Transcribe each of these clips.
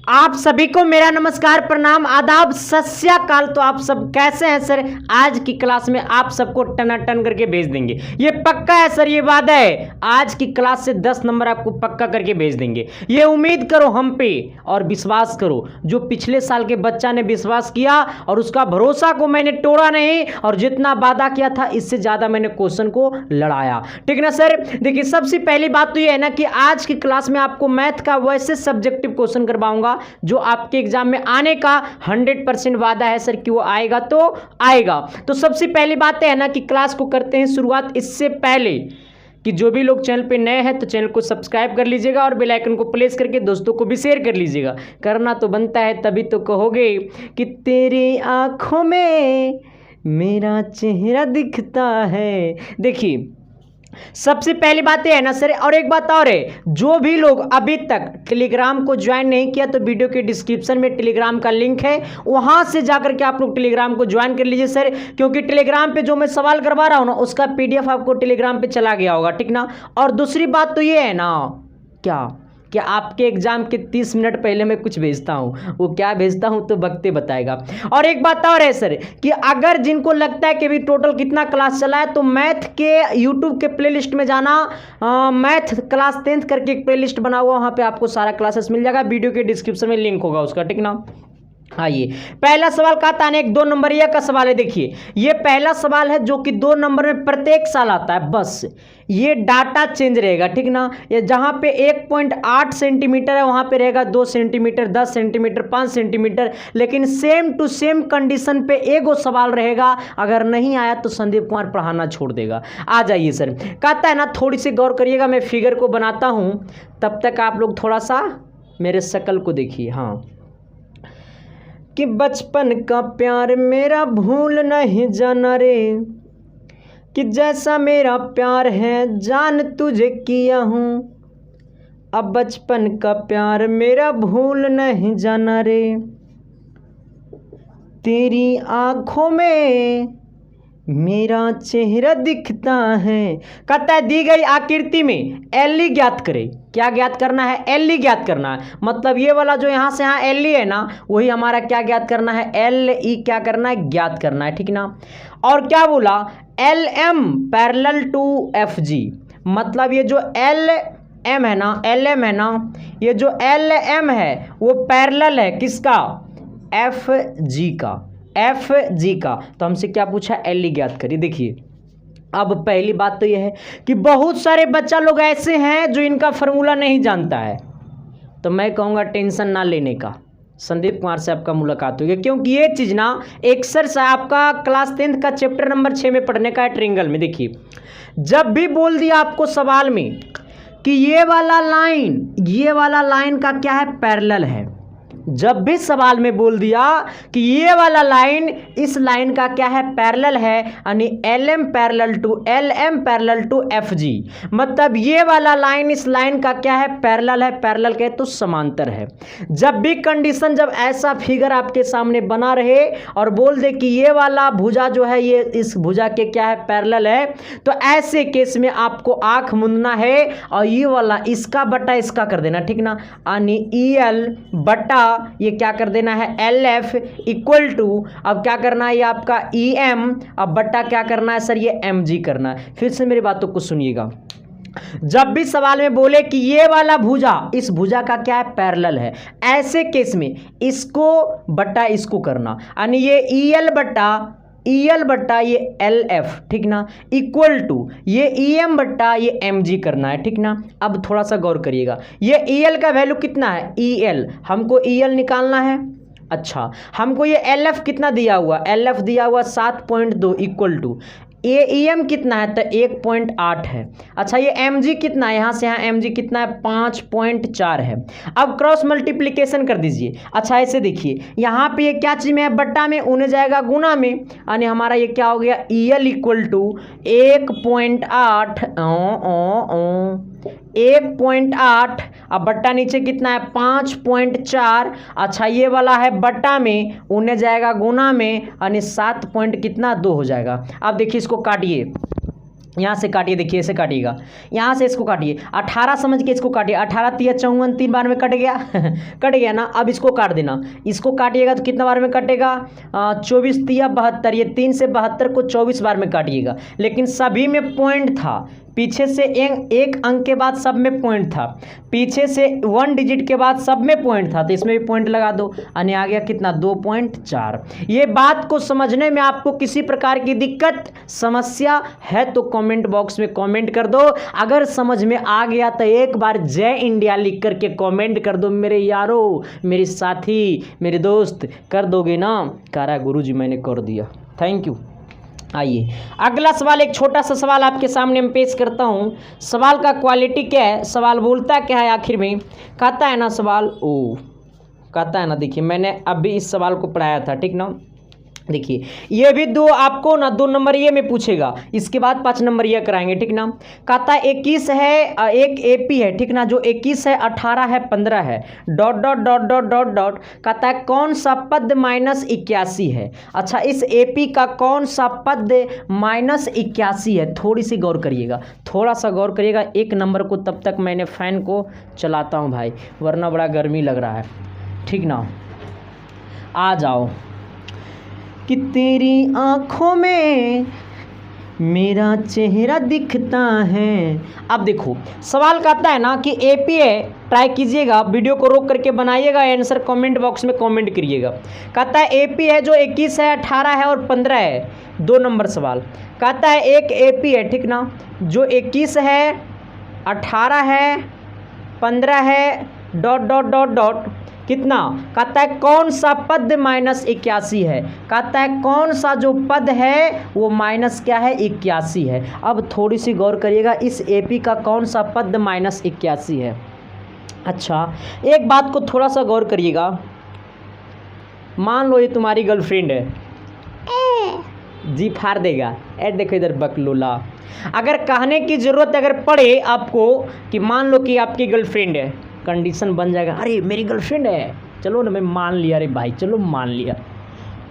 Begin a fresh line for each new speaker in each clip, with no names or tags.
आप सभी को मेरा नमस्कार, प्रणाम, आदाब, सत श्री अकाल। तो आप सब कैसे हैं सर? आज की क्लास में आप सबको टनाटन करके भेज देंगे, ये पक्का है सर, ये वादा है। आज की क्लास से 10 नंबर आपको पक्का करके भेज देंगे, ये उम्मीद करो हम पे और विश्वास करो। जो पिछले साल के बच्चा ने विश्वास किया और उसका भरोसा को मैंने तोड़ा नहीं, और जितना वादा किया था इससे ज़्यादा मैंने क्वेश्चन को लड़ाया। ठीक ना सर? देखिए, सबसे पहली बात तो ये है ना कि आज की क्लास में आपको मैथ का वैसे सब्जेक्टिव क्वेश्चन करवाऊंगा जो आपके एग्जाम में आने का 100% वादा है सर कि वो आएगा तो आएगा। तो सबसे पहली बात है ना कि क्लास को करते हैं शुरुआत। इससे पहले कि जो भी लोग चैनल पे नए हैं तो चैनल को सब्सक्राइब कर लीजिएगा और बेल आइकन को प्रेस करके दोस्तों को भी शेयर कर लीजिएगा। करना तो बनता है, तभी तो कहोगे कि तेरी आंखों में मेरा चेहरा दिखता है। देखिए, सबसे पहली बात है ना सर, और एक बात और है, जो भी लोग अभी तक टेलीग्राम को ज्वाइन नहीं किया तो वीडियो के डिस्क्रिप्शन में टेलीग्राम का लिंक है, वहां से जाकर के आप लोग टेलीग्राम को ज्वाइन कर लीजिए सर। क्योंकि टेलीग्राम पे जो मैं सवाल करवा रहा हूं ना उसका पीडीएफ आपको टेलीग्राम पे चला गया होगा। ठीक ना? और दूसरी बात तो ये है ना कि आपके एग्जाम के 30 मिनट पहले मैं कुछ भेजता हूं, वो क्या भेजता हूं तो वक्ते बताएगा। और एक बात और है सर कि अगर जिनको लगता है कि अभी टोटल कितना क्लास चला है तो मैथ के यूट्यूब के प्लेलिस्ट में जाना, मैथ क्लास 10th करके एक प्लेलिस्ट बना हुआ, वहां पे आपको सारा क्लासेस मिल जाएगा, वीडियो के डिस्क्रिप्शन में लिंक होगा उसका। ठीक ना? आइए, पहला सवाल का था एक 2 नंबरिया का सवाल है। देखिए, ये पहला सवाल है जो कि 2 नंबर में प्रत्येक साल आता है, बस ये डाटा चेंज रहेगा। ठीक ना? ये जहां पे 1.8 सेंटीमीटर है वहां पे रहेगा 2 सेंटीमीटर, 10 सेंटीमीटर, 5 सेंटीमीटर, लेकिन सेम टू सेम कंडीशन पे एगो सवाल रहेगा। अगर नहीं आया तो संदीप कुमार पढ़ाना छोड़ देगा। आ जाइए सर, कहता है ना, थोड़ी सी गौर करिएगा, मैं फिगर को बनाता हूं, तब तक आप लोग थोड़ा सा मेरे शक्ल को देखिए। हाँ, कि बचपन का प्यार मेरा भूल नहीं जाना रे, कि जैसा मेरा प्यार है जान तुझे किया हूँ। अब बचपन का प्यार मेरा भूल नहीं जाना रे, तेरी आंखों में मेरा चेहरा दिखता है। कहता है दी गई आकृति में एल ज्ञात करे। क्या ज्ञात करना है? एल ज्ञात करना है। मतलब ये वाला जो यहाँ से यहाँ एल है ना, वही हमारा क्या ज्ञात करना है? एल ई क्या करना है? ज्ञात करना है। ठीक ना? और क्या बोला? L M parallel to F G. मतलब ये जो एल एम है ना, एल एम है ना, ये जो एल एम है वो पैरेलल है किसका? एफ जी का, एफ जी का। तो हमसे क्या पूछा? एल ज्ञात करिए। देखिए, अब पहली बात तो यह है कि बहुत सारे बच्चा लोग ऐसे हैं जो इनका फॉर्मूला नहीं जानता है, तो मैं कहूँगा टेंशन ना लेने का, संदीप कुमार से आपका मुलाकात होगी, क्योंकि ये चीज़ ना एक्सरसाइज आपका क्लास 10th का चैप्टर नंबर 6 में पढ़ने का है, ट्रिंगल में। देखिए, जब भी बोल दिया आपको सवाल में कि ये वाला लाइन का क्या है? पैरेलल है। जब भी सवाल में बोल दिया कि ये वाला लाइन इस लाइन का क्या है? पैरेलल है, यानी L M parallel to F G. मतलब ये वाला लाइन इस लाइन का क्या है? पैरेलल है। पैरेलल कहे तो समांतर है। जब भी कंडीशन, जब ऐसा फिगर आपके सामने बना रहे और बोल दे कि ये वाला भुजा जो है ये इस भुजा के क्या है? पैरेलल है, तो ऐसे केस में आपको आंख मूंदना है और ये वाला इसका बटा इसका कर देना। ठीक ना? यानी ई एल बटा ये क्या कर देना है? एल एफ इक्वल टू, अब क्या करना है? ये आपका ई एम, अब बट्टा क्या करना है सर? ये एम जी करना है। फिर से मेरी बातों को सुनिएगा, जब भी सवाल में बोले कि ये वाला भुजा इस भुजा का क्या है? पैरेलल है, ऐसे केस में इसको बट्टा इसको करना, यानी ये ई एल बट्टा ये एल एफ। ठीक ना? इक्वल टू ये ई एम बट्टा ये एम जी करना है। ठीक ना? अब थोड़ा सा गौर करिएगा, ये ई एल का वैल्यू कितना है? ई एल, हमको ई एल निकालना है। अच्छा, हमको ये एल एफ कितना दिया हुआ? एल एफ दिया हुआ 7.2 equal to A E M कितना है? तो 1.8 है। अच्छा, ये एम जी कितना है? यहाँ से यहाँ एम जी कितना है? 5.4 है। अब क्रॉस मल्टीप्लिकेशन कर दीजिए। अच्छा, ऐसे देखिए, यहाँ पे ये क्या चीज़ में है? बट्टा में, उन्हें जाएगा गुना में, यानी हमारा ये क्या हो गया? ई एल इक्वल टू 1.8 1.8, अब बट्टा नीचे कितना है? 5.4। अच्छा, ये वाला है बट्टा में, उन्हें जाएगा गुना में, यानी 7 पॉइंट कितना? 2 हो जाएगा। अब देखिए, इसको काटिए, यहाँ से काटिए, देखिए ऐसे काटिएगा, यहाँ से इसको काटिए, 18 समझ के इसको काटिए, 18 तिया 54, 3 बार में कट गया कट गया ना। अब इसको काट देना, इसको काटिएगा तो कितना बार में कटेगा, 24 तिया 72, ये 3 से 72 को 24 बार में काटिएगा। लेकिन सभी में पॉइंट था, पीछे से एक अंक के बाद सब में पॉइंट था, पीछे से 1 डिजिट के बाद सब में पॉइंट था, तो इसमें भी पॉइंट लगा दो, यानी आ गया कितना 2.4। ये बात को समझने में आपको किसी प्रकार की दिक्कत समस्या है तो कमेंट बॉक्स में कमेंट कर दो। अगर समझ में आ गया तो एक बार जय इंडिया लिख करके कमेंट कर दो मेरे यारो, मेरे साथी, मेरे दोस्त, कर दोगे ना? कारा गुरुजी मैंने कर दिया, थैंक यू। आइए अगला सवाल, एक छोटा सा सवाल आपके सामने मैं पेश करता हूँ। सवाल का क्वालिटी क्या है, सवाल बोलता क्या है आखिर में, कहता है ना सवाल, कहता है ना, देखिए मैंने अभी इस सवाल को पढ़ाया था, ठीक ना। देखिए ये भी दो आपको ना 2 नंबर ये में पूछेगा, इसके बाद 5 नंबर ये कराएंगे, ठीक ना। कहता है 21 है, एक एपी है, ठीक ना, जो 21 है, 18 है, 15 है, dot dot dot dot dot dot, कहता है कौन सा पद -81 है। अच्छा, इस एपी का कौन सा पद -81 है, थोड़ी सी गौर करिएगा, थोड़ा सा गौर करिएगा 1 नंबर को। तब तक मैंने फ़ैन को चलाता हूँ भाई, वरना बड़ा गर्मी लग रहा है, ठीक ना। आ जाओ कि तेरी आँखों में मेरा चेहरा दिखता है। अब देखो सवाल कहता है ना कि एपी है, ट्राई कीजिएगा, वीडियो को रोक करके बनाइएगा, आंसर कमेंट बॉक्स में कमेंट करिएगा। कहता है एपी है जो 21 है, 18 है और 15 है, 2 नंबर सवाल। कहता है एक एपी है, ठीक ना, जो 21 है, 18 है, 15 है, डॉट डॉट डॉट डॉट, कितना, कहता है कौन सा पद -81 है, कहता है कौन सा जो पद है वो माइनस क्या है, 81 है। अब थोड़ी सी गौर करिएगा, इस एपी का कौन सा पद -81 है। अच्छा, एक बात को थोड़ा सा गौर करिएगा, मान लो ये तुम्हारी गर्लफ्रेंड है, जी फाड़ देगा, देखो इधर बकलोला। अगर कहने की ज़रूरत अगर पड़े आपको कि मान लो कि आपकी गर्लफ्रेंड है, कंडीशन बन जाएगा, अरे मेरी गर्लफ्रेंड है, चलो ना मैं मान लिया, अरे भाई चलो मान लिया।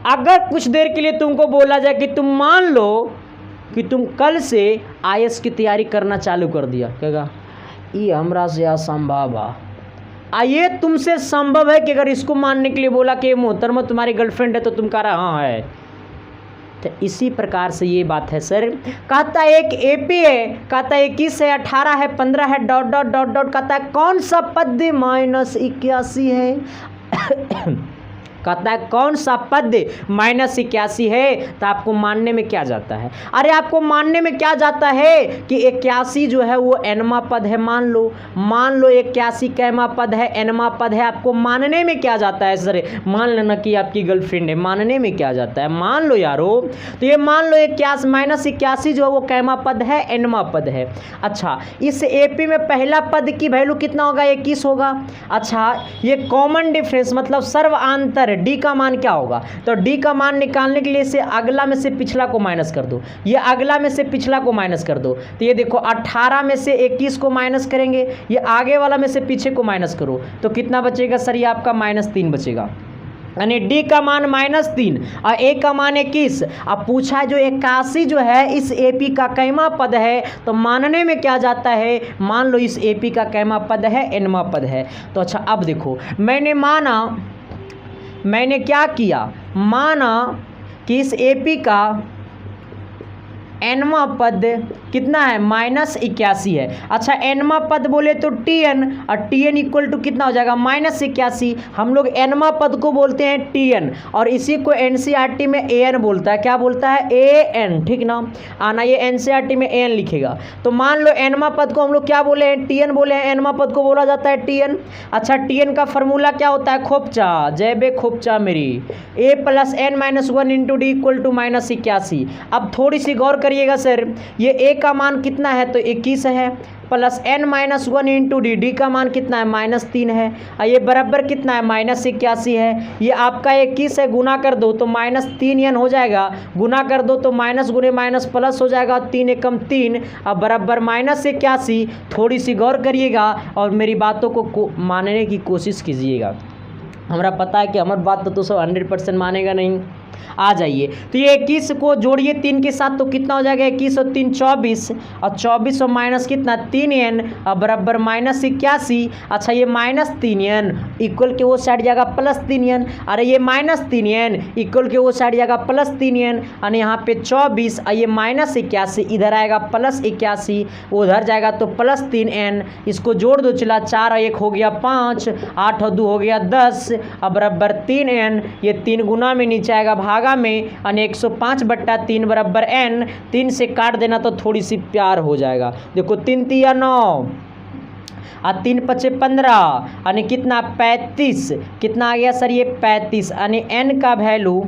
अगर कुछ देर के लिए तुमको बोला जाए कि तुम मान लो कि तुम कल से आईएएस की तैयारी करना चालू कर दिया, कहेगा ये हमरा से असंभव है। ये तुमसे संभव है कि अगर इसको मानने के लिए बोला कि मोहतरमा तुम्हारी गर्लफ्रेंड है तो तुम कह रहा हाँ है। तो इसी प्रकार से ये बात है सर। कहता है एक एपी है, कहता है 21 है, 18 है, 15 है, डॉट डॉट डॉट डॉट, कहता है कौन सा पद -81 है। कहता है कौन सा पद -81 है, तो आपको मानने में क्या जाता है, अरे आपको मानने में क्या जाता है कि 81 जो है वो एनमा पद है। मान लो 81 कैमा पद है, एनमा पद है। आपको मानने में क्या जाता है सर, मान लेना कि आपकी गर्लफ्रेंड है, मानने में क्या जाता है, मान लो यारो, तो ये मान लो 81 जो है वो कैमा पद है, एनमा पद है। अच्छा, इस एपी में पहला पद की वैल्यू कितना होगा, 21 होगा। अच्छा, ये कॉमन डिफरेंस मतलब सर्वांतर, डी का मान क्या होगा, तो डी का मान निकालने के लिए इसे अगला में से पिछला को माइनस कर दो, ये अगला में से पिछला को माइनस कर दो, तो ये देखो 18 में से 21 को माइनस करेंगे, ये आगे वाला में से पीछे को माइनस करो, तो कितना बचेगा सर, ये आपका -3 बचेगा, यानी डी का मान -3 और ए का मान 21। अब पूछा है जो 81 जो है इस एपी का कैमा पद है, तो मानने में क्या जाता है, मान लो इस एपी का कैमा पद है, एनमा पद है। तो अच्छा अब देखो, मैंने क्या किया, माना कि इस एपी का एनवा पद कितना है, -81 है। अच्छा, एनवा पद बोले तो टीएन, और टीएन इक्वल टू कितना हो जाएगा, -81। हम लोग एनवा पद को बोलते हैं टीएन, और इसी को एनसीईआरटी में एएन बोलता है, क्या बोलता है, एएन, ठीक ना। आना, ये एनसीईआरटी में एएन लिखेगा। तो मान लो एनवा पद को हम लोग क्या बोले हैं, टीएन बोले हैं, एनवा पद को बोला जाता है टीएन। अच्छा, टीएन का फॉर्मूला क्या होता है, खोपचा, जय बे खोपचा मेरी, a + n - 1 × d = -81। अब थोड़ी सी गौर करिएगा सर, ये a का मान कितना है, तो 21 है, प्लस n - 1 × d, d का मान कितना है, -3 है, और ये बराबर कितना है, -81 है। ये आपका 21 है, गुना कर दो तो -3n हो जाएगा, गुना कर दो तो माइनस गुने माइनस प्लस हो जाएगा, 3 एकम 3, अब बराबर -81। थोड़ी सी गौर करिएगा और मेरी बातों को मानने की कोशिश कीजिएगा। हमारा पता है कि हमारी बात तो 100% मानेगा नहीं, आ जाइए, तो ये 21 को जोड़िए 3 के साथ तो कितना हो जाएगा, 21 और 3 24, और 24 और माइनस कितना 3n और बराबर -81। अच्छा ये -3n इक्वल के वो साइड जाएगा +3n, अरे ये -3n इक्वल के वो साइड जाएगा +3n, और यहाँ पे 24 और ये -81 इधर आएगा +81, उधर जाएगा तो +3n, इसको जोड़ दो चला, 4 और 1 हो गया 5, 8 और 2 हो गया 10 और बराबर 3n, ये 3 गुना में नीचे आएगा भागा में, और 105/3 बराबर n, 3 से काट देना तो थोड़ी सी प्यार हो जाएगा। देखो 3 तिया 9 और 3 पचे 15 यानी कितना 35, कितना आ गया सर ये 35, यानी n का वैल्यू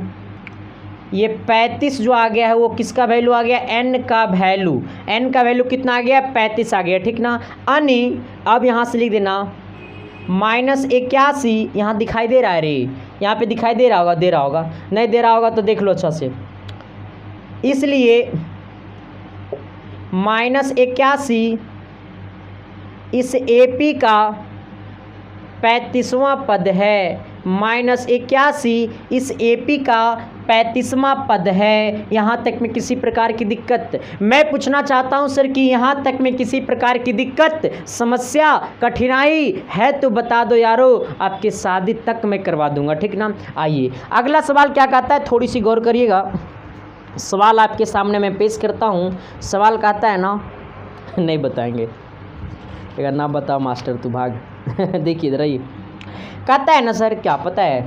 ये 35 जो आ गया है वो किसका वैल्यू आ गया, n का वैल्यू, n का वैल्यू कितना आ गया 35 आ गया, ठीक ना। यानी अब यहाँ से लिख देना -81, यहाँ दिखाई दे रहा है रे, यहाँ पे दिखाई दे रहा होगा, दे रहा होगा, नहीं दे रहा होगा तो देख लो अच्छा से, इसलिए -81 इस AP का 35वां पद है, -81 इस AP का 35वां पद है। यहाँ तक में किसी प्रकार की दिक्कत, मैं पूछना चाहता हूँ सर कि यहाँ तक में किसी प्रकार की दिक्कत, समस्या, कठिनाई है तो बता दो यारो, आपके शादी तक मैं करवा दूंगा, ठीक ना। आइए अगला सवाल क्या कहता है, थोड़ी सी गौर करिएगा, सवाल आपके सामने मैं पेश करता हूँ। सवाल कहता है ना, नहीं बताएंगे, अगर ना बताओ मास्टर तू भाग देखिए इधर ही कहता है ना सर, क्या पता है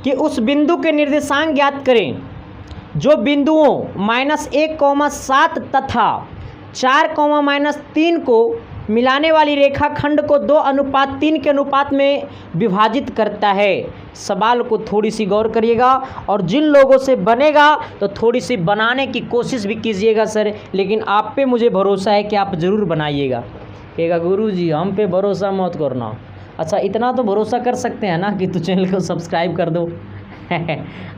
कि उस बिंदु के निर्देशांक ज्ञात करें जो बिंदुओं -1,7 तथा 4,-3 को मिलाने वाली रेखाखंड को 2:3 के अनुपात में विभाजित करता है। सवाल को थोड़ी सी गौर करिएगा, और जिन लोगों से बनेगा तो थोड़ी सी बनाने की कोशिश भी कीजिएगा सर, लेकिन आप पे मुझे भरोसा है कि आप ज़रूर बनाइएगा। कहेगा गुरुजी हम पे भरोसा मत करना, अच्छा इतना तो भरोसा कर सकते हैं ना कि तू चैनल को सब्सक्राइब कर दो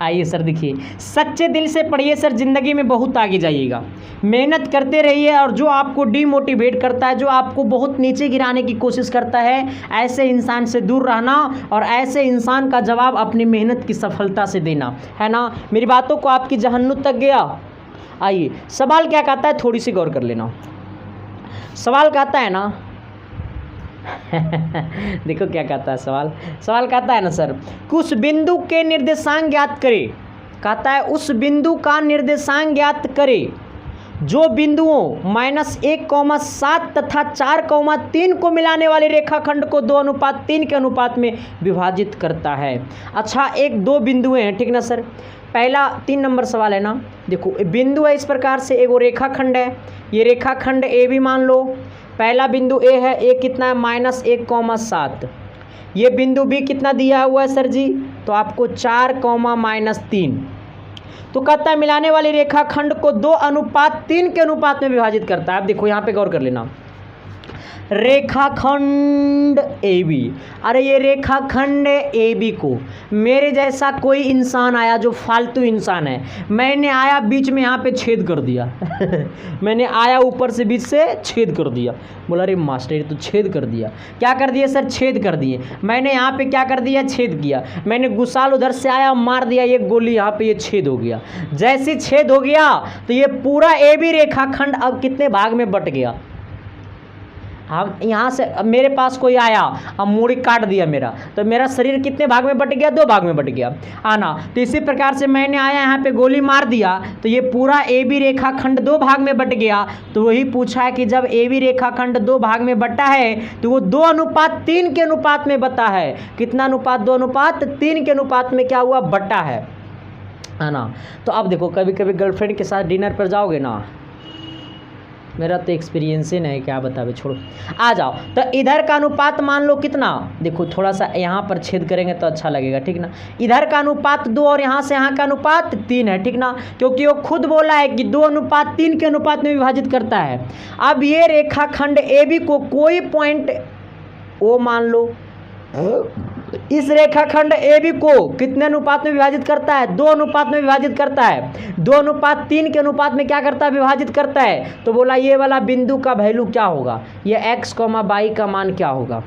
आइए सर देखिए, सच्चे दिल से पढ़िए सर, ज़िंदगी में बहुत आगे जाइएगा, मेहनत करते रहिए, और जो आपको डीमोटिवेट करता है, जो आपको बहुत नीचे गिराने की कोशिश करता है, ऐसे इंसान से दूर रहना, और ऐसे इंसान का जवाब अपनी मेहनत की सफलता से देना, है ना। मेरी बातों को आपकी जहन्नुम तक गया। आइए सवाल क्या कहता है, थोड़ी सी गौर कर लेना। सवाल कहता है ना देखो क्या कहता है सवाल, सवाल कहता है ना सर कि उस बिंदु के निर्देशांक ज्ञात करें, कहता है उस बिंदु का निर्देशांक ज्ञात करें जो बिंदुओं -1,7 तथा 4,3 को मिलाने वाले रेखाखंड को 2:3 के अनुपात में विभाजित करता है। अच्छा एक दो बिंदुएं हैं, ठीक ना सर। पहला 3 नंबर सवाल है ना, देखो बिंदु है इस प्रकार से, एक वो रेखाखंड है, ये रेखाखंड ए भी मान लो, पहला बिंदु ए है, ए कितना है -1,7, ये बिंदु बी कितना दिया हुआ है सर जी, तो आपको 4,-3, तो कहता है मिलाने वाली रेखाखंड को 2:3 के अनुपात में विभाजित करता है। अब देखो यहाँ पे गौर कर लेना, रेखाखंड ए बी, अरे ये रेखाखंड ए बी को मेरे जैसा कोई इंसान आया जो फालतू इंसान है, मैंने आया बीच में यहाँ पे छेद कर दिया मैंने आया ऊपर से बीच से छेद कर दिया, बोला अरे मास्टर तो छेद कर दिया, क्या कर दिया सर, छेद कर दिए, मैंने यहाँ पे क्या कर दिया, छेद किया, मैंने गुसाल उधर से आया मार दिया, ये गोली यहाँ पे ये छेद हो गया, जैसे छेद हो गया तो ये पूरा ए बी रेखाखंड अब कितने भाग में बट गया। हम यहाँ से अब मेरे पास कोई आया, अब मूड़ी काट दिया मेरा, तो मेरा शरीर कितने भाग में बट गया, 2 भाग में बट गया आना। तो इसी प्रकार से मैंने आया यहाँ पे गोली मार दिया तो ये पूरा ए बी रेखाखंड 2 भाग में बट गया। तो वही पूछा है कि जब ए बी रेखाखंड 2 भाग में बटा है तो वो 2:3 के अनुपात में बटा है, कितना अनुपात, 2:3 के अनुपात में क्या हुआ, बटा है ना। तो अब देखो कभी कभी गर्लफ्रेंड के साथ डिनर पर जाओगे ना, मेरा तो एक्सपीरियंस ही नहीं, क्या बतावे, छोड़ो आ जाओ। तो इधर का अनुपात मान लो कितना, देखो थोड़ा सा यहाँ पर छेद करेंगे तो अच्छा लगेगा, ठीक ना। इधर का अनुपात 2 और यहाँ से यहाँ का अनुपात 3 है, ठीक ना, क्योंकि वो खुद बोला है कि 2:3 के अनुपात में विभाजित करता है। अब ये रेखाखंड ए बी को कोई पॉइंट ओ मान लो, इस रेखाखंड ए बी को कितने अनुपात में विभाजित करता है, 2 अनुपात में विभाजित करता है, 2:3 के अनुपात में क्या करता है, विभाजित करता है। तो बोला ये वाला बिंदु का वैल्यू क्या होगा, ये x, y का मान क्या होगा,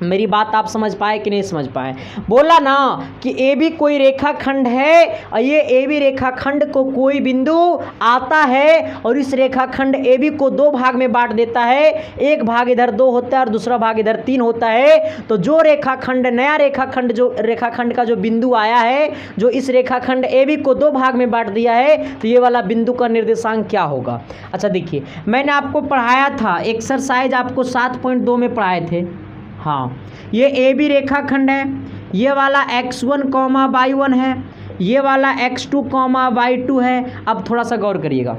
मेरी बात आप समझ पाए कि नहीं समझ पाए? बोला ना कि ए बी कोई रेखाखंड है और ये ए बी रेखाखंड को कोई बिंदु आता है और इस रेखाखंड ए बी को दो भाग में बांट देता है, एक भाग इधर 2 होता है और दूसरा भाग इधर 3 होता है। तो जो रेखाखंड नया रेखाखंड जो रेखाखंड का जो बिंदु आया है, जो इस रेखाखंड ए बी को 2 भाग में बांट दिया है, तो ये वाला बिंदु का निर्देशांक क्या होगा? अच्छा देखिए, मैंने आपको पढ़ाया था एक्सरसाइज, आपको 7.2 में पढ़ाए थे। हाँ, ये ए बी रेखाखंड है, ये वाला x1 y1 है, ये वाला x2 y2 है। अब थोड़ा सा गौर करिएगा,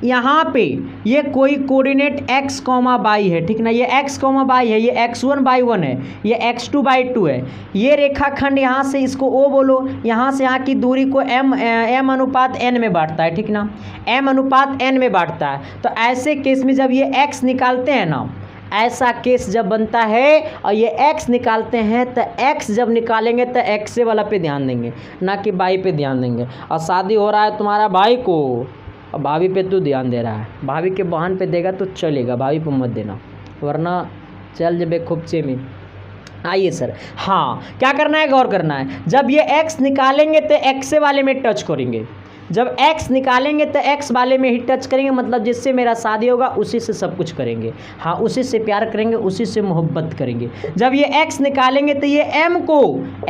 यहाँ पे ये कोई कोऑर्डिनेट x, y है, ठीक ना, ये x, y है, ये x1 y1 है, ये x2 y2 है। ये रेखाखंड यहाँ से इसको O बोलो, यहाँ से यहाँ की दूरी को m अनुपात n में बांटता है, ठीक ना, m अनुपात n में बांटता है। तो ऐसे केस में जब ये x निकालते हैं ना, ऐसा केस जब बनता है और ये x निकालते हैं, तो x जब निकालेंगे तो x वाला पे ध्यान देंगे, ना कि y पे ध्यान देंगे। और शादी हो रहा है तुम्हारा भाई को और भाभी पे तू ध्यान दे रहा है, भाभी के बहन पे देगा तो चलेगा, भाभी पे मत देना वरना चल जबे खुबचे में। आइए सर, हाँ क्या करना है, गौर करना है। जब ये x निकालेंगे तो x वाले में टच करेंगे, जब x निकालेंगे तो x वाले में ही टच करेंगे, मतलब जिससे मेरा शादी होगा उसी से सब कुछ करेंगे, हाँ उसी से प्यार करेंगे, उसी से मोहब्बत करेंगे। जब ये x निकालेंगे तो ये m को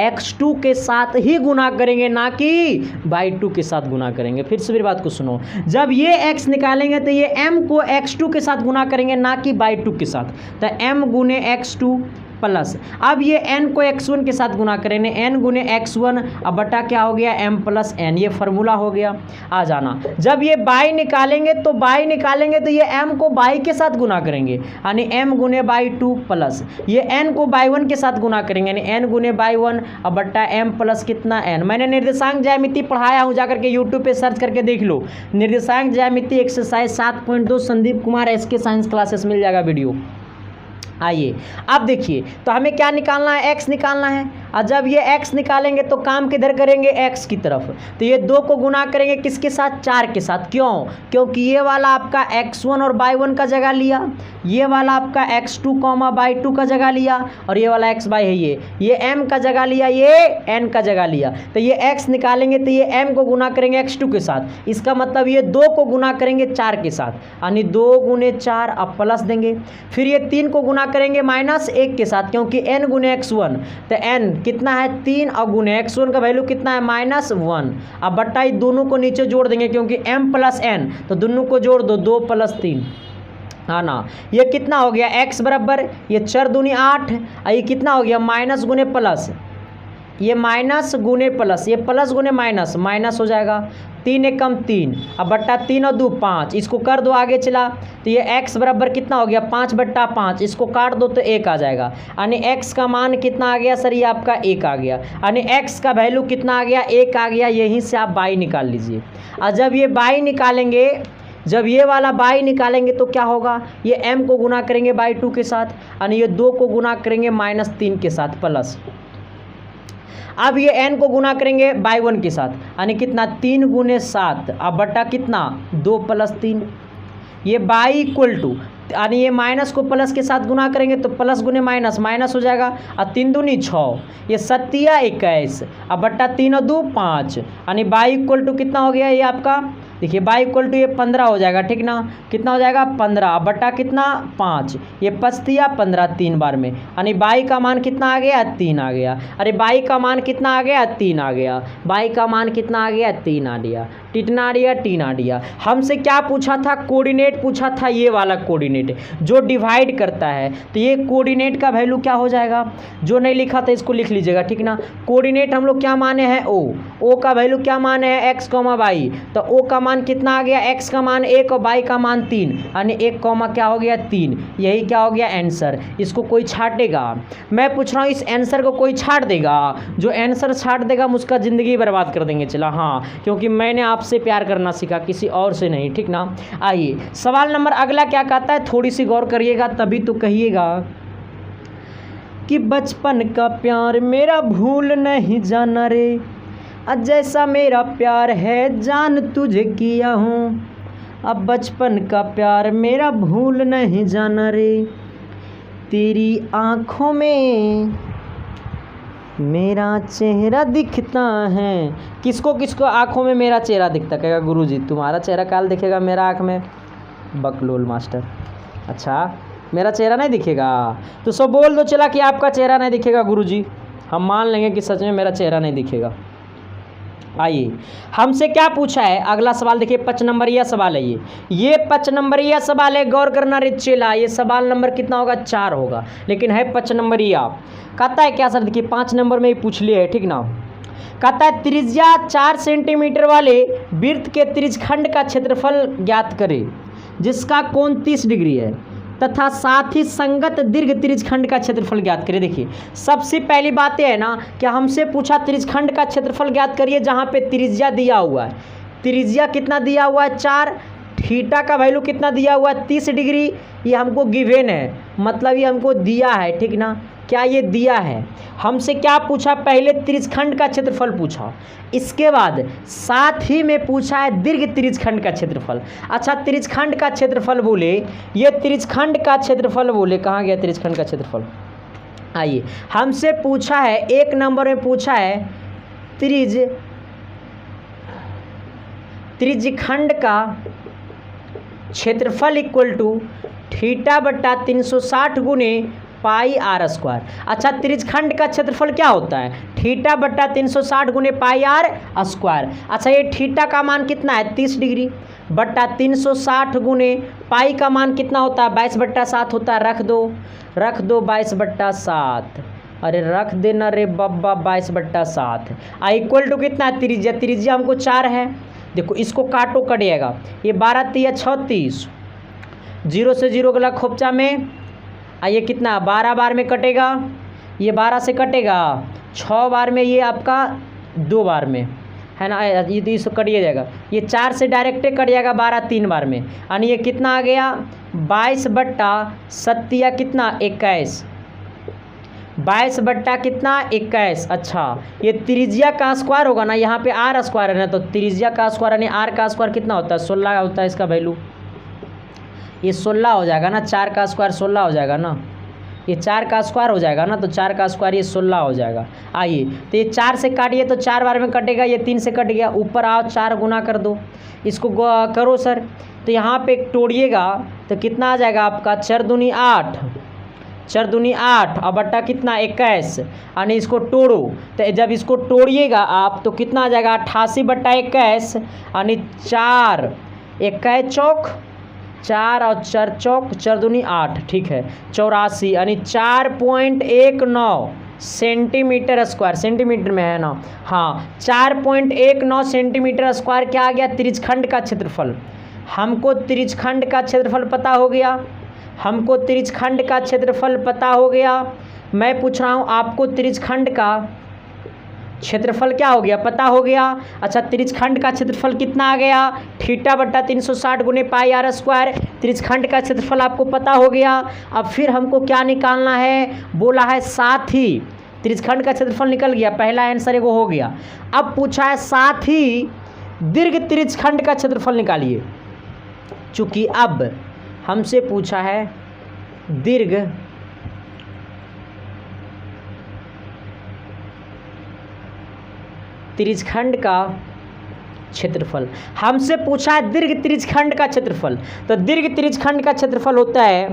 x2 के साथ ही गुना करेंगे, ना कि y2 के साथ गुना करेंगे। फिर से मेरी बात को सुनो, जब ये x निकालेंगे तो ये m को x2 के साथ गुना करेंगे, ना कि y2 के साथ। तो m गुने x2 प्लस, अब ये n को x1 के साथ गुना करेंगे, n गुने x1, अब बटा क्या हो गया, m प्लस n, ये फार्मूला हो गया। आ जाना, जब ये y निकालेंगे तो ये m को y के साथ गुना करेंगे, यानी m गुने y2 प्लस, ये n को y1 के साथ गुना करेंगे, यानी n गुने y1, अब बटा m प्लस कितना n। मैंने निर्देशांक ज्यामिति पढ़ाया हूँ, जाकर के यूट्यूब पे सर्च करके देख लो, निर्देशांक ज्यामिति exercise 7.2 Sandeep Kumar SK science classes, मिल जाएगा वीडियो। आइए अब देखिए, तो हमें क्या निकालना है, x निकालना है। और जब ये x निकालेंगे तो काम किधर करेंगे, x की तरफ। तो ये 2 को गुना करेंगे किसके साथ, 4 के साथ। क्यों? क्योंकि ये वाला आपका x1 और y1 का जगह लिया, ये वाला आपका x2 y2 का जगह लिया, और ये वाला x y है, ये m का जगह लिया, ये n का जगह लिया। तो ये x निकालेंगे तो ये m को गुना करेंगे x2 के साथ, इसका मतलब ये 2 को गुना करेंगे 4 के साथ, यानी 2 गुने 4, अब प्लस देंगे। फिर ये 3 को गुना करेंगे -1 के साथ, क्योंकि n गुने x1, तो n कितना है 3, और गुने x1 का वैल्यू कितना है -1। अब बट्टा दोनों को नीचे जोड़ देंगे, क्योंकि m प्लस n, तो दोनों को जोड़ दो, 2 + 3, हाँ ना। ये कितना हो गया, x बराबर, ये 4 दूनी 8, ये कितना हो गया, माइनस गुने प्लस, ये माइनस गुने प्लस, ये प्लस गुने माइनस, माइनस हो जाएगा। 3 एकम 3, अब बट्टा 3 और 2 5, इसको कर दो आगे चला, तो ये x बराबर कितना हो गया, 5/5, इसको काट दो तो 1 आ जाएगा, यानी x का मान कितना आ गया सर, ये आपका 1 आ गया, यानी x का वैल्यू कितना आ गया, 1 आ गया। यहीं से आप y निकाल लीजिए। और जब ये y निकालेंगे, जब ये वाला y निकालेंगे तो क्या होगा, ये m को गुना करेंगे y2 के साथ, यानी ये 2 को गुना करेंगे -3 के साथ प्लस, अब ये n को गुना करेंगे y1 के साथ, यानी कितना 3 गुने 7, अब बटा कितना 2 + 3, ये y इक्वल टू, यानी ये माइनस को प्लस के साथ गुना करेंगे तो प्लस गुने माइनस, माइनस हो जाएगा, और 3 दूनी 6, ये 7 या 21, अब बट्टा 3 और 2 5, यानी y इक्वल टू कितना हो गया, ये आपका देखिए y इक्वल टू ये 15 हो जाएगा, ठीक ना, कितना हो जाएगा 15, बटा कितना 5, ये 5 या 15 3 बार में, यानी y का मान कितना आ गया, 3 आ गया। अरे y का मान कितना आ गया, 3 आ गया, y का मान कितना आ गया, 3 आ गया, टिटना दिया, टीन आ दिया। हमसे क्या पूछा था, कोऑर्डिनेट पूछा था, ये वाला कोऑर्डिनेट जो डिवाइड करता है, तो ये कोऑर्डिनेट का वैल्यू क्या हो जाएगा, जो नहीं लिखा था इसको लिख लीजिएगा, ठीक ना। कोऑर्डिनेट हम लोग क्या माने हैं, ओ का वैल्यू क्या माने है, x, y, तो o का मान कितना आ गया, x का मान 1 और y का मान 3, यानी 1, क्या हो गया 3, यही क्या हो गया आंसर। इसको कोई छाटेगा, मैं पूछ रहा हूँ इस आंसर को कोई छाट देगा, जो आंसर छाट देगा हम उसका ज़िंदगी बर्बाद कर देंगे। चला हाँ, क्योंकि मैंने आपसे प्यार करना सीखा, किसी और से नहीं, ठीक ना। आइए सवाल नंबर अगला क्या कहता है, थोड़ी सी गौर करिएगा तभी तो कहिएगा कि बचपन का प्यार मेरा भूल नहीं जाना रे, जैसा मेरा प्यार है जान तुझे किया हूँ, अब बचपन का प्यार मेरा भूल नहीं जाना रे, तेरी आँखों में मेरा चेहरा दिखता है। किसको किसको आँखों में मेरा चेहरा दिखता? कहेगा गुरुजी तुम्हारा चेहरा काल दिखेगा मेरा आँख में? बकलोल मास्टर। अच्छा मेरा चेहरा नहीं दिखेगा तो सब बोल दो चला कि आपका चेहरा नहीं दिखेगा गुरुजी, हम मान लेंगे कि सच में मेरा चेहरा नहीं दिखेगा। आइए हमसे क्या पूछा है अगला सवाल देखिए, 5 नंबरिया सवाल है ये 5 नंबरिया सवाल है, गौर करना रे चेला। ये सवाल नंबर कितना होगा? 4 होगा, लेकिन है 5 नंबरिया। कहता है क्या सर? देखिए 5 नंबर में ही पूछ लिया है, ठीक ना। कहता है त्रिज्या 4 सेंटीमीटर वाले वृत्त के त्रिज्यखंड का क्षेत्रफल ज्ञात करें जिसका कोण 30 डिग्री है तथा साथ ही संगत दीर्घ त्रिज्यखंड का क्षेत्रफल ज्ञात करिए। देखिए सबसे पहली बात यह है ना कि हमसे पूछा त्रिज्यखंड का क्षेत्रफल ज्ञात करिए जहाँ पे त्रिज्या दिया हुआ है। त्रिज्या कितना दिया हुआ है? 4। थीटा का वैल्यू कितना दिया हुआ है? 30 डिग्री। ये हमको गिवन है, मतलब ये हमको दिया है, ठीक ना। क्या ये दिया है? हमसे क्या पूछा? पहले त्रिज्यखंड का क्षेत्रफल पूछा, इसके बाद साथ ही में पूछा है दीर्घ त्रिज्यखंड का क्षेत्रफल। अच्छा त्रिज्यखंड का क्षेत्रफल बोले, ये त्रिज्यखंड का क्षेत्रफल बोले, कहाँ गया त्रिज्यखंड का क्षेत्रफल? आइए हमसे पूछा है 1 नंबर में पूछा है त्रिज्यखंड का क्षेत्रफल इक्वल टू थीटा बट्टा 360 गुने पाई आर स्क्वायर। अच्छा त्रिज्यखंड का क्षेत्रफल क्या होता है? थीटा बट्टा 360 गुने पाई आर स्क्वायर। अच्छा ये थीटा का मान कितना है? 30 डिग्री बट्टा 360 गुने पाई का मान कितना होता है? 22/7 होता है। रख दो 22/7। अरे रख देना रे बब्बा 22/7। इक्वल टू कितना है? त्रिज्या हमको 4 है। देखो इसको काटो, कट जाएगा। ये 12 तिया 36, 0 से 0 गला खोपचा में। ये कितना? 12 बार में कटेगा, ये 12 से कटेगा, 6 बार में, ये आपका 2 बार में है ना। ये तो इसको कटिए जाएगा, ये 4 से डायरेक्टे कट जाएगा, 12 3 बार में। यानी ये कितना आ गया? 22/7 कितना? 21। 22 कितना? 21। अच्छा ये त्रिज्या का स्क्वायर होगा ना, यहाँ पे आर स्क्वायर है ना, तो त्रिज्या का स्क्वायर यानी आर का स्क्वायर कितना होता है? 16 होता है इसका वैल्यू। ये 16 हो जाएगा ना, 4 का स्क्वायर 16 हो जाएगा ना, ये 4 का स्क्वायर हो जाएगा ना, तो 4 का स्क्वायर ये 16 हो जाएगा। आइए तो ये 4 से काटिए तो 4 बार में कटेगा, ये 3 से कट गया, ऊपर आओ 4 गुना कर दो, इसको करो सर। तो यहाँ पे तोड़िएगा तो कितना आ जाएगा आपका? 4 दूनी 8, 4 दूनी 8 और बट्टा कितना? 21। यानी इसको तोड़ो, तो जब इसको तोड़िएगा आप तो कितना आ जाएगा? 88/21 यानी 4 21 चौक 4 और 4 चौक 4 दूनी 8, ठीक है 84 यानी 4.19 सेंटीमीटर स्क्वायर। सेंटीमीटर में है ना, हाँ 4.19 सेंटीमीटर स्क्वायर क्या आ गया? त्रिज्यखंड का क्षेत्रफल। हमको त्रिज्यखंड का क्षेत्रफल पता हो गया, हमको त्रिज्यखंड का क्षेत्रफल पता हो गया। मैं पूछ रहा हूँ आपको त्रिज्यखंड का क्षेत्रफल क्या हो गया? पता हो गया। अच्छा त्रिज्यखंड का क्षेत्रफल कितना आ गया? थीटा बट्टा 360 गुने पाई आर स्क्वायर। त्रिज्यखंड का क्षेत्रफल आपको पता हो गया। अब फिर हमको क्या निकालना है? बोला है साथ ही। त्रिज्यखंड का क्षेत्रफल निकल गया, पहला आंसर एगो हो गया। अब पूछा है साथ ही दीर्घ त्रिज्यखंड का क्षेत्रफल निकालिए। चूंकि अब हमसे पूछा है दीर्घ त्रिज्यखंड का क्षेत्रफल, हमसे पूछा है दीर्घ त्रिज्यखंड का क्षेत्रफल। तो दीर्घ त्रिज्यखंड का क्षेत्रफल होता है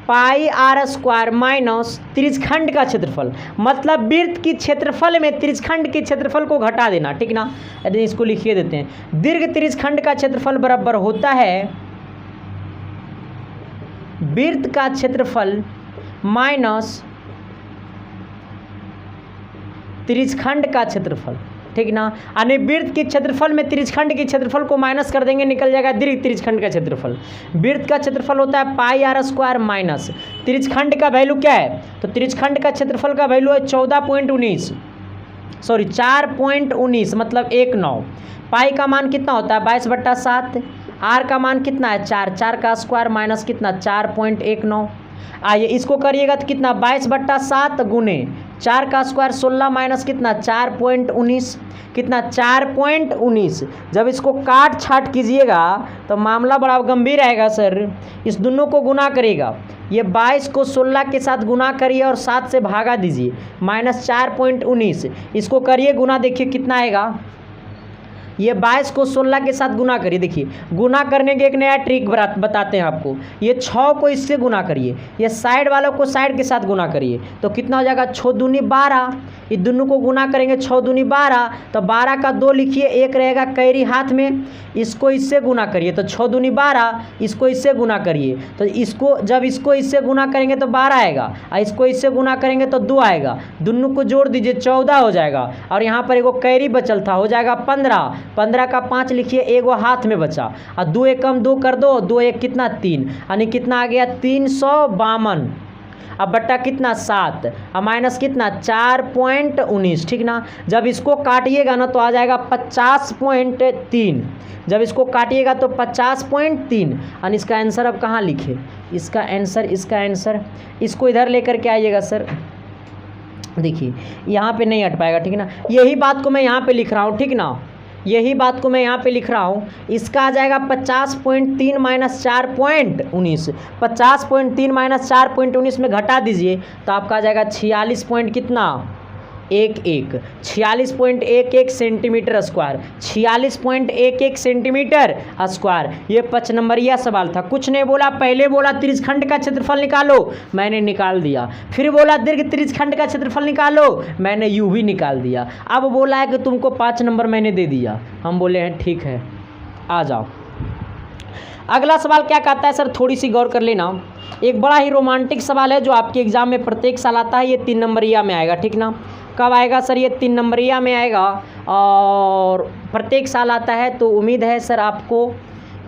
पाई आर स्क्वायर माइनस त्रिज्यखंड का क्षेत्रफल, मतलब वृत्त की क्षेत्रफल में त्रिज्यखंड के क्षेत्रफल को घटा देना, ठीक ना। यदि इसको लिखिए देते हैं, दीर्घ त्रिज्यखंड का क्षेत्रफल बराबर होता है वृत्त का क्षेत्रफल माइनस त्रिज्यखंड का क्षेत्रफल, ठीक ना। यानी वृत्त के क्षेत्रफल में त्रिज्यखंड के क्षेत्रफल को माइनस कर देंगे, निकल जाएगा दीर्घ त्रिज्यखंड का क्षेत्रफल। वृत्त का क्षेत्रफल होता है पाई आर स्क्वायर माइनस त्रिज्यखंड का वैल्यू क्या है? तो त्रिज्यखंड का क्षेत्रफल का वैल्यू है 4.19 मतलब 19। पाई का मान कितना होता है? 22/7। आर का मान कितना है? 4, 4 का स्क्वायर माइनस कितना? 4.19। आइए इसको करिएगा तो कितना? 22/7 गुने 4 का स्क्वायर 16 माइनस कितना? 4.19, कितना? 4.19। जब इसको काट छाट कीजिएगा तो मामला बड़ा गंभीर आएगा सर। इस दोनों को गुना करेगा, ये 22 को 16 के साथ गुना करिए और 7 से भागा दीजिए, -4.19। इसको करिए गुना, देखिए कितना आएगा। ये 22 को 16 के साथ गुना करिए। देखिए गुना करने के एक नया ट्रिक बताते हैं आपको। ये 6 को इससे गुना करिए, ये साइड वालों को साइड के साथ गुना करिए, तो कितना हो जाएगा, 6 दूनी 12। ये दोनों को गुना करेंगे, 6 दूनी 12, तो 12 का 2 लिखिए, एक रहेगा कैरी हाथ में, इसको इससे गुना करिए तो 6 दूनी 12, इसको इससे गुना करिए तो इसको, जब इसको इससे गुना करेंगे तो 12 आएगा, और इसको इससे गुना करेंगे तो 2 आएगा। दोनों को जोड़ दीजिए, 14 हो जाएगा। और यहाँ पर एगो कैरी बचल था, हो जाएगा 15। 15 का 5 लिखिए, एगो हाथ में बचा, और 2 एकम 2 कर दो, 2 एक कितना 3, यानी कितना आ गया 352। अब बट्टा कितना 7, अब माइनस कितना 4.19, ठीक ना। जब इसको काटिएगा ना तो आ जाएगा 50.3। जब इसको काटिएगा तो 50.3। और इसका आंसर अब कहाँ लिखे, इसका आंसर इसको इधर लेकर के आइएगा सर। देखिए यहाँ पे नहीं हट पाएगा, ठीक ना। यही बात को मैं यहाँ पे लिख रहा हूँ, ठीक ना, यही बात को मैं यहाँ पे लिख रहा हूँ। इसका आ जाएगा 50.3 माइनस 4.19। 50.3 माइनस 4.19 में घटा दीजिए तो आपका आ जाएगा 46 पॉइंट कितना 11, 46.11 सेंटीमीटर स्क्वायर, 46.11 सेंटीमीटर स्क्वायर। ये 5 नंबरिया सवाल था। कुछ नहीं बोला, पहले बोला त्रिज्यखंड का क्षेत्रफल निकालो, मैंने निकाल दिया। फिर बोला दीर्घ त्रिज्यखंड का क्षेत्रफल निकालो, मैंने यूं भी निकाल दिया। अब बोला है कि तुमको 5 नंबर मैंने दे दिया। हम बोले हैं ठीक है, आ जाओ। अगला सवाल क्या कहता है सर, थोड़ी सी गौर कर लेना। एक बड़ा ही रोमांटिक सवाल है जो आपके एग्जाम में प्रत्येक साल आता है। ये 3 नंबरिया में आएगा, ठीक ना। कब आएगा सर, ये 3 नंबरिया में आएगा और प्रत्येक साल आता है। तो उम्मीद है सर आपको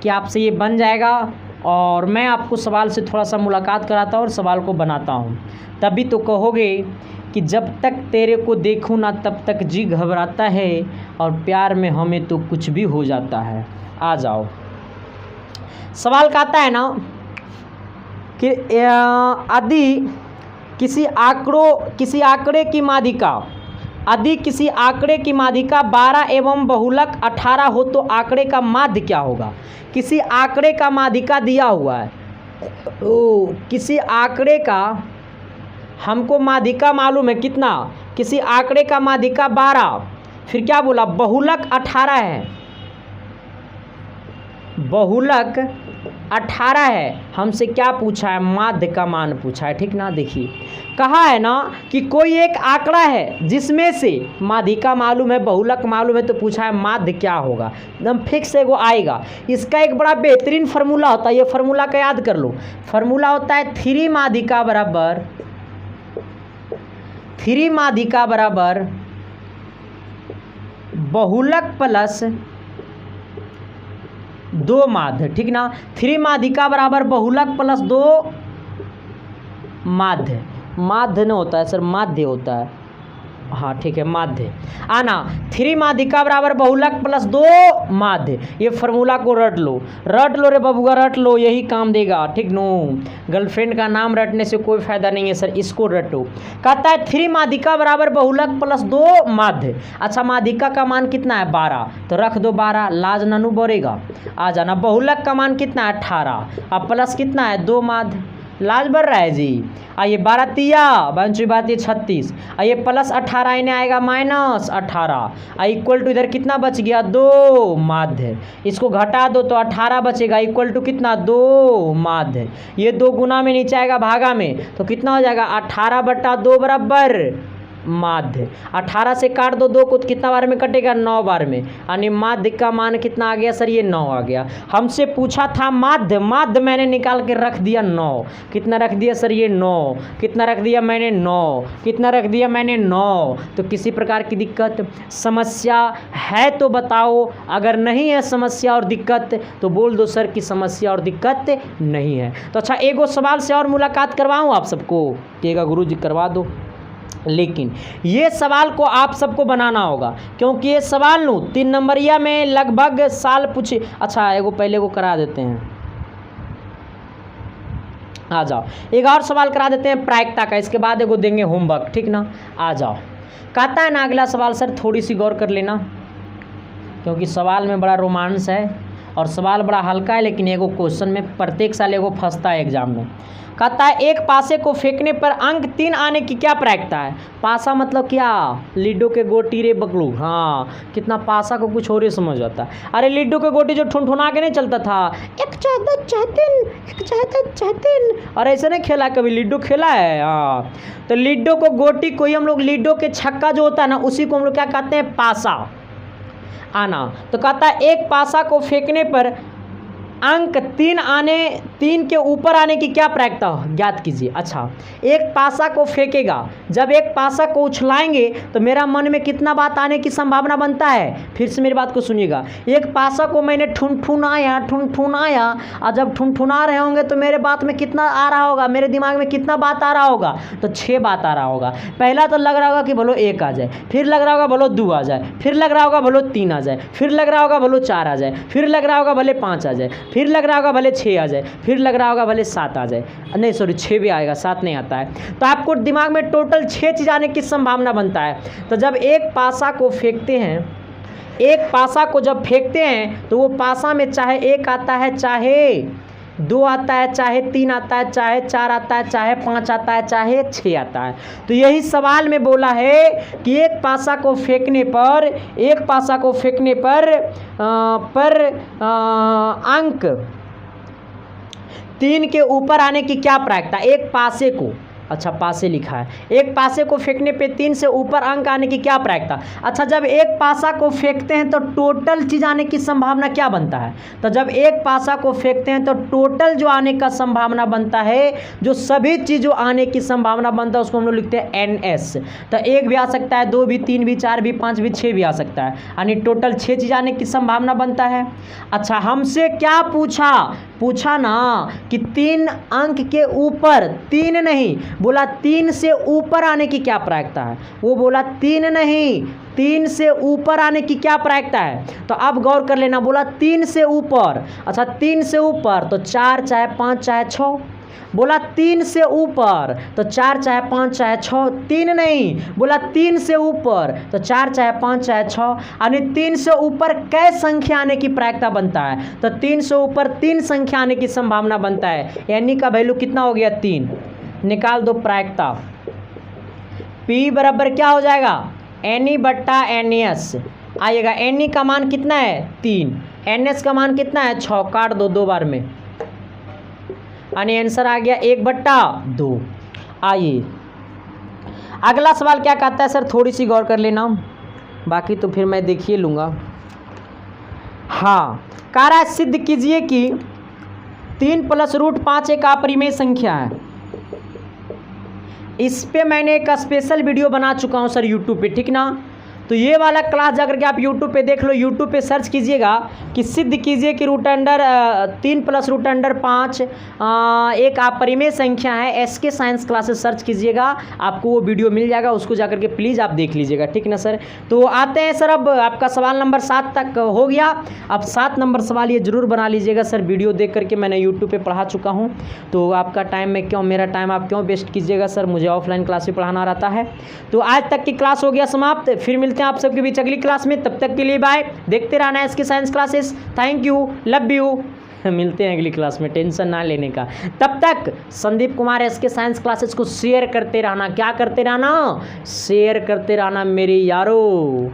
कि आपसे ये बन जाएगा, और मैं आपको सवाल से थोड़ा सा मुलाकात कराता हूँ और सवाल को बनाता हूँ। तभी तो कहोगे कि जब तक तेरे को देखूँ ना तब तक जी घबराता है, और प्यार में हमें तो कुछ भी हो जाता है। आ जाओ, सवाल कहता है ना कि यदि किसी आंकड़े की माध्यिका, यदि किसी आंकड़े की माध्यिका 12 एवं बहुलक 18 हो तो आंकड़े का माध्य क्या होगा। किसी आंकड़े का माध्यिका दिया हुआ है, किसी आंकड़े का हमको माध्यिका मालूम है कितना, किसी आंकड़े का माध्यिका 12, फिर क्या बोला बहुलक 18 है, बहुलक 18 है। हमसे क्या पूछा है, माध्य का मान पूछा है, ठीक ना। देखिए कहा है ना कि कोई एक आंकड़ा है जिसमें से माध्यिका मालूम है, बहुलक मालूम है, तो पूछा है माध्य क्या होगा। एकदम फिक्स एगो आएगा। इसका एक बड़ा बेहतरीन फार्मूला होता है, ये फार्मूला का याद कर लो। फार्मूला होता है 3 माध्यिका बराबर बहुलक प्लस 2 माध्य, ठीक ना। 3 माध्यिका बराबर बहुलक प्लस 2 माध्य, माध्य न होता है सर, माध्य होता है, हाँ ठीक है माध्य। आना 3 माध्यिका बराबर बहुलक प्लस 2 माध्य। ये फार्मूला को रट लो रे बबुआ, रट लो, यही काम देगा, ठीक नो। गर्लफ्रेंड का नाम रटने से कोई फायदा नहीं है सर, इसको रटो। कहता है 3 माध्यिका बराबर बहुलक प्लस 2 माध्य। अच्छा माध्यिका का मान कितना है 12, तो रख दो 12, लाज ननू बढ़ेगा। आ जाना बहुलक का मान कितना है 18, अब प्लस कितना है 2 माध्य, लाज बढ़ रहा है जी। आइए 12 तिया बंची बात ये 36, आइए प्लस 18 इन्हें आएगा माइनस 18, इक्वल टू इधर कितना बच गया 2 माध्य। इसको घटा दो तो 18 बचेगा, इक्वल टू कितना 2 माध्य। ये 2 गुना में नीचे आएगा भागा में, तो कितना हो जाएगा 18/2 बराबर माध्य। 18 से काट दो 2 को तो कितना बार में कटेगा 9 बार में, यानी माध्य का मान कितना आ गया सर, ये 9 आ गया। हमसे पूछा था माध्य, माध्य मैंने निकाल के रख दिया 9। कितना रख दिया सर, ये 9। कितना रख दिया मैंने 9। कितना रख दिया मैंने 9। तो किसी प्रकार की दिक्कत समस्या है तो बताओ, अगर नहीं है समस्या और दिक्कत तो बोल दो सर कि समस्या और दिक्कत नहीं है। तो अच्छा एगो सवाल से और मुलाकात करवाऊँ आप सबको, कहेगा गुरुजी करवा दो, लेकिन ये सवाल को आप सबको बनाना होगा, क्योंकि ये सवाल नो 3 नंबरिया में लगभग साल पूछे। अच्छा एगो पहले को करा देते हैं, आ जाओ एक और सवाल करा देते हैं प्रायिकता का, इसके बाद एगो देंगे होमवर्क, ठीक ना। आ जाओ, कहता है ना अगला सवाल सर, थोड़ी सी गौर कर लेना, क्योंकि सवाल में बड़ा रोमांस है और सवाल बड़ा हल्का है, लेकिन एगो क्वेश्चन में प्रत्येक साल एगो फंसता है एग्जाम में। कहता है एक पासे को फेंकने पर अंक 3 आने की क्या प्रायिकता है। पासा मतलब क्या, लिड्डो के गोटी रे बकलू। हाँ, कितना पासा को कुछ और ही समझ आता है। अरे लिड्डो के गोटी जो ठुनठुना के नहीं चलता था, एक चाहता चाहतिन, एक चाहता चाहतिन, और ऐसे नहीं खेला कभी, लिड्डो खेला है। हाँ, तो लिड्डो को गोटी को ही हम लोग, लिड्डो के छक्का जो होता है ना, उसी को हम लोग क्या कहते हैं, पासा आना। तो कहता है एक पासा को फेंकने पर अंक 3 के ऊपर आने की क्या प्रायिकता हो, ज्ञात कीजिए। अच्छा, एक पासा को फेंकेगा, जब एक पासा को उछलाएंगे तो मेरा मन में कितना बात आने की संभावना बनता है। फिर से मेरी बात को सुनिएगा। एक पासा को मैंने ठुनठुनाया, और जब ठुनठुना रहे होंगे तो मेरे बात में कितना आ रहा होगा, मेरे दिमाग में कितना बात आ रहा होगा, तो 6 बात आ रहा होगा। पहला तो लग रहा होगा कि बोलो 1 आ जाए, फिर लग रहा होगा बोलो 2 आ जाए, फिर लग रहा होगा बोलो 3 आ जाए, फिर लग रहा होगा बोलो 4 आ जाए, फिर लग रहा होगा भले 5 आ जाए, फिर लग रहा होगा भले 6 आ जाए, फिर लग रहा होगा भले 7 आ जाए। नहीं सॉरी, 6 भी आएगा, 7 नहीं आता है। तो आपको दिमाग में टोटल 6 चीज़ आने की संभावना बनता है। तो जब एक पासा को फेंकते हैं, एक पासा को जब फेंकते हैं तो वो पासा में चाहे 1 आता है, चाहे 2 आता है, चाहे 3 आता है, चाहे 4 आता है, चाहे 5 आता है, चाहे 6 आता है। तो यही सवाल में बोला है कि एक पासा को फेंकने पर, एक पासा को फेंकने पर अंक 3 के ऊपर आने की क्या प्रायिकता, एक पासे को। अच्छा, पासे लिखा है, एक पासे को फेंकने पे 3 से ऊपर अंक आने की क्या प्रायिकता। अच्छा, जब एक पासा को फेंकते हैं तो टोटल चीज़ आने की संभावना क्या बनता है। तो जब एक पासा को फेंकते हैं तो टोटल जो आने का संभावना बनता है, जो सभी चीज़ों आने की संभावना बनता है, उसको हम लोग लिखते हैं NS। तो 1 भी आ सकता है, 2 भी, 3 भी, 4 भी, 5 भी, 6 भी आ सकता है, यानी टोटल 6 चीज़ आने की संभावना बनता है। अच्छा, हमसे क्या पूछा ना कि 3 अंक के ऊपर, 3 नहीं बोला, 3 से ऊपर आने की क्या प्रायिकता है। वो बोला 3 नहीं, 3 से ऊपर आने की क्या प्रायिकता है। तो अब गौर कर लेना, बोला 3 से ऊपर। अच्छा, 3 से ऊपर तो 4 चाहे 5 चाहे 6, बोला 3 से ऊपर तो 4 चाहे 5 चाहे 6, 3 नहीं बोला 3 से ऊपर तो 4 चाहे 5 चाहे 6, यानी 3 से ऊपर कै संख्या आने की प्रायिकता बनता है। तो 3 से ऊपर 3 संख्या आने की संभावना बनता है, यानी का वैल्यू कितना हो गया, 3। निकाल दो प्रायिकता। P बराबर क्या हो जाएगा, NE बट्टा NS आइएगा। NE का मान कितना है, 3, NS का मान कितना है, 6, काट दो 2 बार में, यानी आंसर आ गया 1/2। आइए अगला सवाल क्या कहता है सर, थोड़ी सी गौर कर लेना, बाकी तो फिर मैं देखिए लूँगा। हाँ, कह रहा है सिद्ध कीजिए कि 3 + √5 एक अपरिमेय संख्या है। इस पे मैंने एक स्पेशल वीडियो बना चुका हूँ सर यूट्यूब पे, ठीक ना। तो ये वाला क्लास जाकर के आप यूट्यूब पे देख लो, यूट्यूब पे सर्च कीजिएगा कि सिद्ध कीजिए कि 3 + √5 एक अपरिमेय संख्या है। SK साइंस क्लासेस सर्च कीजिएगा, आपको वो वीडियो मिल जाएगा, उसको जाकर के प्लीज़ आप देख लीजिएगा, ठीक ना सर। तो आते हैं सर, अब आपका सवाल नंबर 7 तक हो गया। अब 7 नंबर सवाल ये ज़रूर बना लीजिएगा सर, वीडियो देख करके मैंने यूट्यूब पर पढ़ा चुका हूँ। तो आपका टाइम में क्यों, मेरा टाइम आप क्यों वेस्ट कीजिएगा सर, मुझे ऑफलाइन क्लास भी पढ़ाना रहता है। तो आज तक की क्लास हो गया समाप्त, फिर मिलते हैं आप सबके बीच अगली क्लास में। तब तक के लिए बाय, देखते रहना है SK science classes. Thank you, love you. मिलते हैं अगली क्लास में, टेंशन ना लेने का। तब तक Sandeep Kumar SK science classes को शेयर करते रहना। क्या करते रहना, शेयर करते रहना मेरे यारों।